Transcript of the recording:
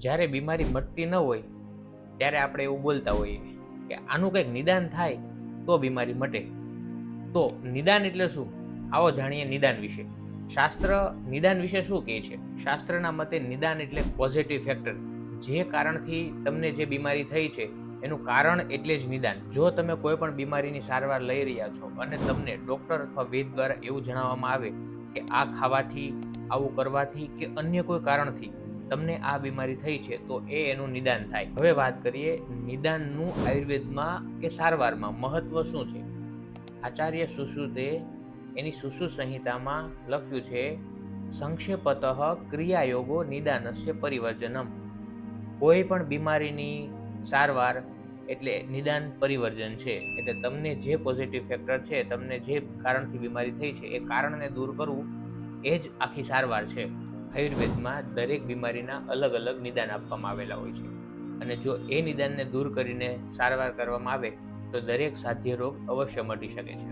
જ્યારે બીમારી મટતી ન હોય ત્યારે આપણે એવું બોલતા હોઈએ કે આનું કંઈક નિદાન થાય તો બીમારી મટે. તો નિદાન એટલે શું? આવો જાણીએ નિદાન વિશે. શાસ્ત્ર નિદાન વિશે શું કહે છે? શાસ્ત્રના મતે નિદાન એટલે પોઝિટિવ ફેક્ટર. જે કારણથી તમને જે બીમારી થઈ છે એનું કારણ એટલે જ નિદાન. જો તમે કોઈ પણ બીમારીની સારવાર લઈ રહ્યા છો અને તમને ડૉક્ટર અથવા વૈદ્ય દ્વારા એવું જણાવવામાં આવે કે આ ખાવાથી, આવું કરવાથી કે અન્ય કોઈ કારણથી તમને આ બીમારી થઈ છે, તો એનું નિદાન થાય. હવે વાત કરીએ નિદાનનું આયુર્વેદમાં કે સારવારમાં મહત્વ શું છે. આચાર્ય સુશ્રુતે એની સુશ્રુત સંહિતામાં લખ્યું છે, સંક્ષેપતઃ ક્રિયાયોગો નિદાનસ્ય પરિવર્જનમ. કોઈ પણ બીમારીની સારવાર એટલે નિદાન પરિવર્જન છે. એટલે તમને જે પોઝિટિવ ફેક્ટર છે, તમને જે કારણથી બીમારી થઈ છે, એ કારણને દૂર કરવું એ જ આખી સારવાર છે. આયુર્વેદમાં દરેક બીમારીના અલગ અલગ નિદાન આપવામાં આવેલા હોય છે, અને જો એ નિદાનને દૂર કરીને સારવાર કરવામાં આવે તો દરેક સાધ્ય રોગ અવશ્ય મટી શકે છે.